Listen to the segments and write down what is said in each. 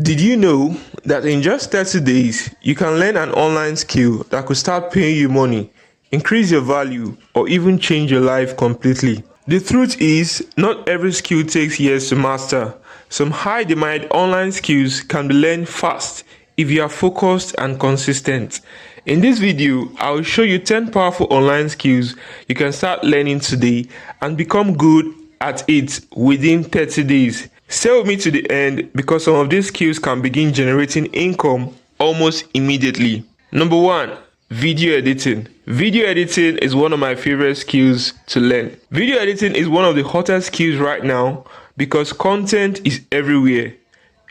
Did you know that in just 30 days, you can learn an online skill that could start paying you money, increase your value, or even change your life completely? The truth is, not every skill takes years to master. Some high demand online skills can be learned fast if you are focused and consistent. In this video, I will show you 10 powerful online skills you can start learning today and become good at it within 30 days. Stay with me to the end because some of these skills can begin generating income almost immediately. Number 1. Video editing. Video editing is one of my favorite skills to learn. Video editing is one of the hottest skills right now because content is everywhere.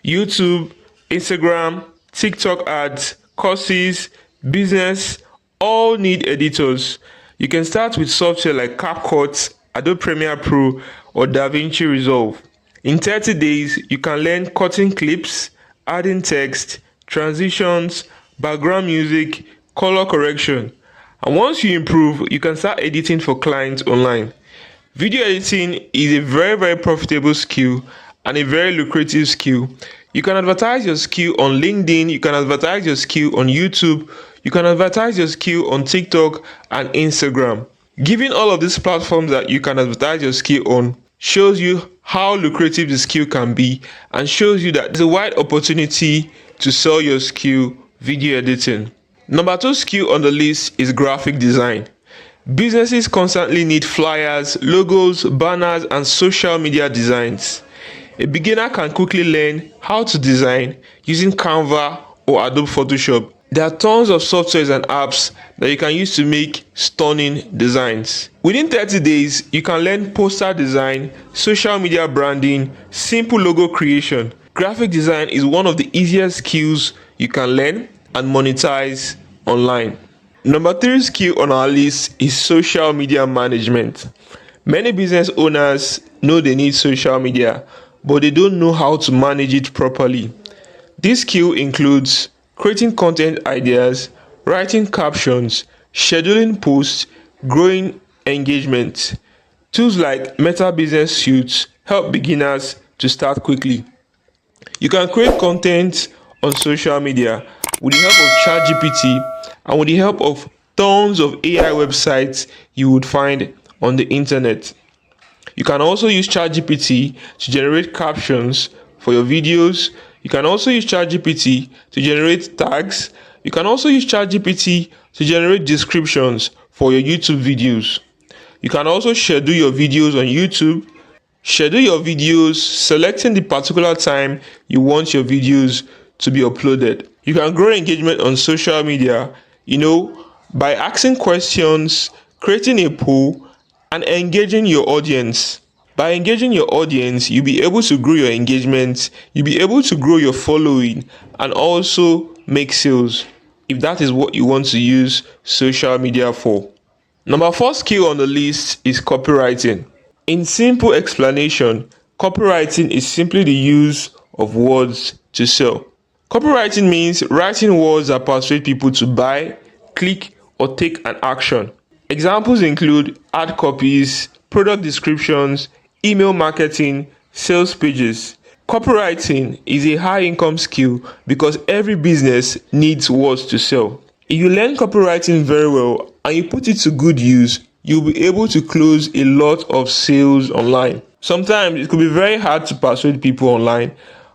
YouTube, Instagram, TikTok ads, courses, business, all need editors. You can start with software like CapCut, Adobe Premiere Pro, or DaVinci Resolve. In 30 days, you can learn cutting clips, adding text, transitions, background music, color correction. And once you improve, you can start editing for clients online. Video editing is a very profitable skill and a very lucrative skill. You can advertise your skill on LinkedIn, you can advertise your skill on YouTube, you can advertise your skill on TikTok and Instagram. Given all of these platforms that you can advertise your skill on shows you how lucrative the skill can be and shows you that there's a wide opportunity to sell your skill, video editing. Number 2 skill on the list is graphic design. Businesses constantly need flyers, logos, banners, and social media designs. A beginner can quickly learn how to design using Canva or Adobe Photoshop. There are tons of softwares and apps that you can use to make stunning designs. Within 30 days, you can learn poster design, social media branding, simple logo creation. Graphic design is one of the easiest skills you can learn and monetize online. Number 3 skill on our list is social media management. Many business owners know they need social media, but they don't know how to manage it properly. This skill includes creating content ideas, writing captions, scheduling posts, growing engagement. Tools like Meta Business Suite help beginners to start quickly. You can create content on social media with the help of ChatGPT and with the help of tons of AI websites you would find on the internet. You can also use ChatGPT to generate captions for your videos. You can also use ChatGPT to generate tags. You can also use ChatGPT to generate descriptions for your YouTube videos. You can also schedule your videos on YouTube. Schedule your videos, selecting the particular time you want your videos to be uploaded. You can grow engagement on social media, by asking questions, creating a poll, and engaging your audience. By engaging your audience, you'll be able to grow your engagement, you'll be able to grow your following, and also make sales, if that is what you want to use social media for. Number 4 skill on the list is copywriting. In simple explanation, copywriting is simply the use of words to sell. Copywriting means writing words that persuade people to buy, click, or take an action. Examples include ad copies, product descriptions, email marketing, sales pages. Copywriting is a high income skill because every business needs words to sell. If you learn copywriting very well and you put it to good use, you'll be able to close a lot of sales online. Sometimes it could be very hard to persuade people online,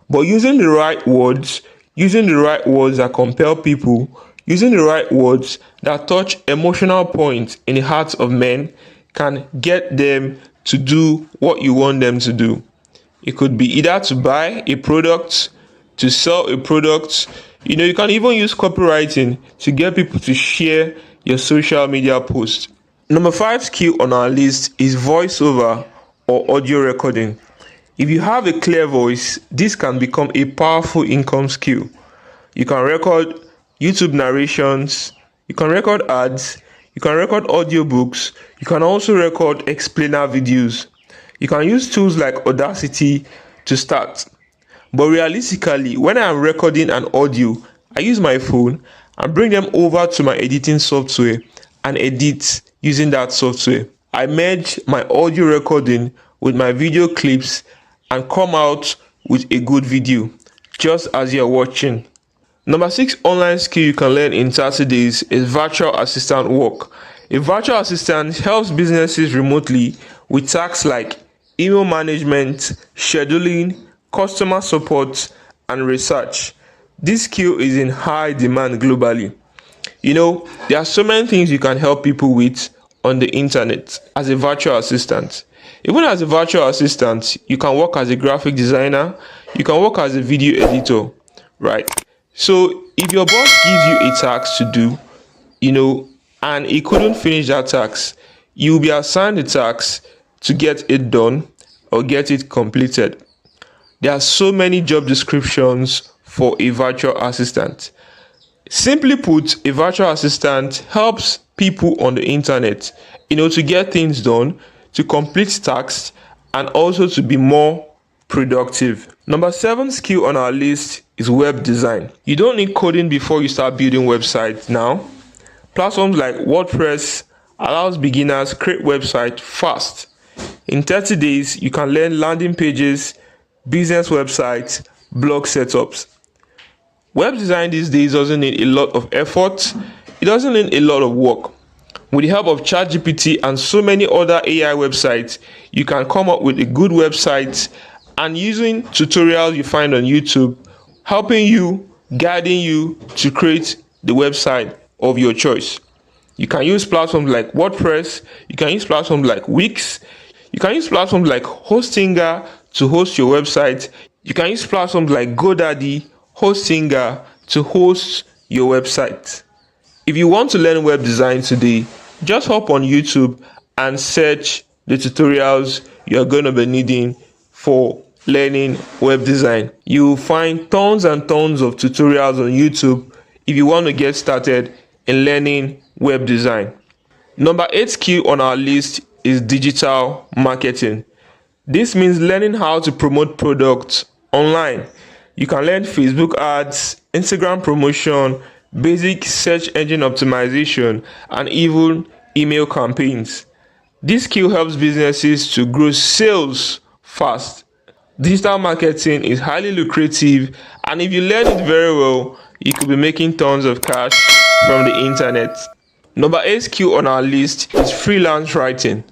but using the right words that compel people, using the right words that touch emotional points in the hearts of men can get them to do what you want them to do. It could be either to buy a product, to sell a product. You can even use copywriting to get people to share your social media post. Number 5 skill on our list is voiceover or audio recording. If you have a clear voice, this can become a powerful income skill. You can record YouTube narrations, you can record ads, you can record audiobooks, you can also record explainer videos. You can use tools like Audacity to start. But realistically, when I am recording an audio, I use my phone and bring them over to my editing software and edit using that software. I merge my audio recording with my video clips and come out with a good video. just as you're watching. Number 6 online skill you can learn in 30 days is virtual assistant work. A virtual assistant helps businesses remotely with tasks like email management, scheduling, customer support, and research. This skill is in high demand globally. There are so many things you can help people with on the internet as a virtual assistant. Even as a virtual assistant, you can work as a graphic designer, you can work as a video editor, right? So if your boss gives you a task to do, and he couldn't finish that task, you'll be assigned the task to get it done or get it completed. There are so many job descriptions for a virtual assistant. Simply put, a virtual assistant helps people on the internet, to get things done, to complete tasks, and also to be more productive. Number 7 skill on our list is web design. You don't need coding before you start building websites now. Platforms like WordPress allows beginners create websites fast. In 30 days, you can learn landing pages, business websites, blog setups. Web design these days doesn't need a lot of effort. It doesn't need a lot of work. With the help of ChatGPT and so many other AI websites, you can come up with a good website, and using tutorials you find on YouTube, helping you, guiding you to create the website of your choice. You can use platforms like WordPress, you can use platforms like Wix, you can use platforms like Hostinger to host your website, you can use platforms like GoDaddy, Hostinger to host your website. If you want to learn web design today, just hop on YouTube and search the tutorials you're going to be needing for learning web design. You'll find tons and tons of tutorials on YouTube if you want to get started in learning web design. Number 8 skill on our list is digital marketing. This means learning how to promote products online. You can learn Facebook ads, Instagram promotion, basic search engine optimization, and even email campaigns. This skill helps businesses to grow sales fast. Digital marketing is highly lucrative, and if you learn it very well, you could be making tons of cash from the internet. Number 8 skill on our list is freelance writing.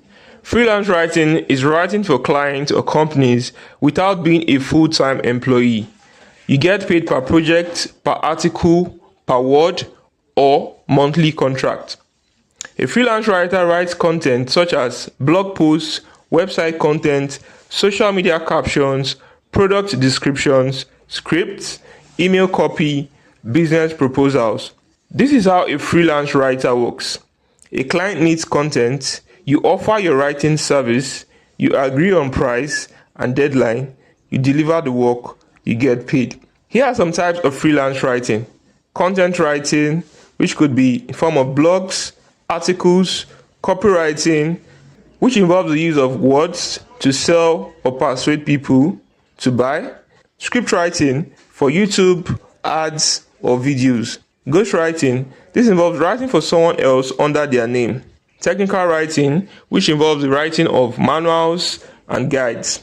Freelance writing is writing for clients or companies without being a full-time employee. You get paid per project, per article, per word, or monthly contract. A freelance writer writes content such as blog posts, website content, social media captions, product descriptions, scripts, email copy, business proposals. This is how a freelance writer works. A client needs content, you offer your writing service, you agree on price and deadline, you deliver the work, you get paid. Here are some types of freelance writing. Content writing, which could be in form of blogs, articles, copywriting, which involves the use of words to sell or persuade people to buy. Script writing for YouTube, ads, or videos. Ghostwriting, this involves writing for someone else under their name. Technical writing, which involves the writing of manuals and guides.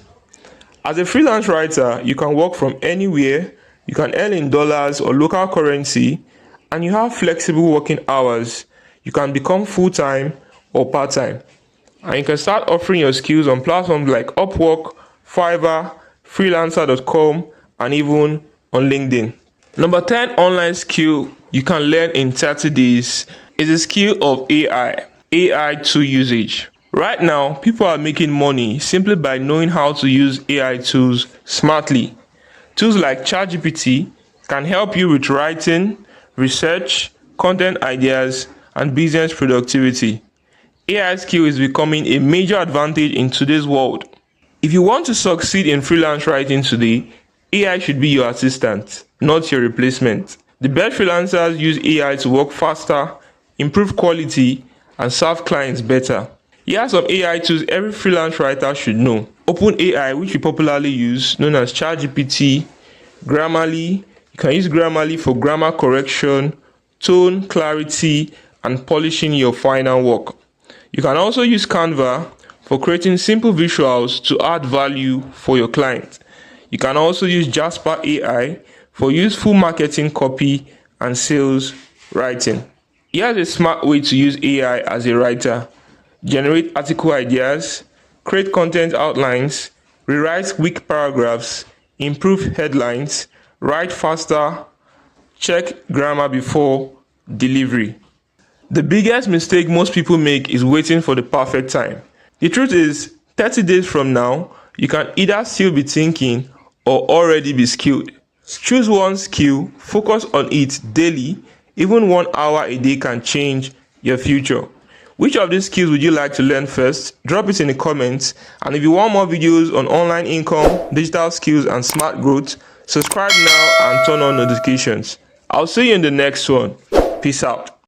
As a freelance writer, you can work from anywhere, you can earn in dollars or local currency, and you have flexible working hours. You can become full-time or part-time. And you can start offering your skills on platforms like Upwork, Fiverr, Freelancer.com, and even on LinkedIn. Number 10 online skill you can learn in 30 days is the skill of AI tool usage. Right now, people are making money simply by knowing how to use AI tools smartly. Tools like ChatGPT can help you with writing, research, content ideas, and business productivity. AI skill is becoming a major advantage in today's world. If you want to succeed in freelance writing today, AI should be your assistant, not your replacement. The best freelancers use AI to work faster, improve quality, and serve clients better. Here are some AI tools every freelance writer should know. OpenAI, which we popularly use, known as ChatGPT, Grammarly. You can use Grammarly for grammar correction, tone, clarity, and polishing your final work. You can also use Canva for creating simple visuals to add value for your client. You can also use Jasper AI for useful marketing copy and sales writing. Here's a smart way to use AI as a writer: generate article ideas, create content outlines, rewrite weak paragraphs, improve headlines, write faster, check grammar before delivery. The biggest mistake most people make is waiting for the perfect time. The truth is, 30 days from now, you can either still be thinking or already be skilled. Choose one skill, focus on it daily. Even 1 hour a day can change your future. Which of these skills would you like to learn first? Drop it in the comments. And if you want more videos on online income, digital skills, and smart growth, subscribe now and turn on notifications. I'll see you in the next one. Peace out.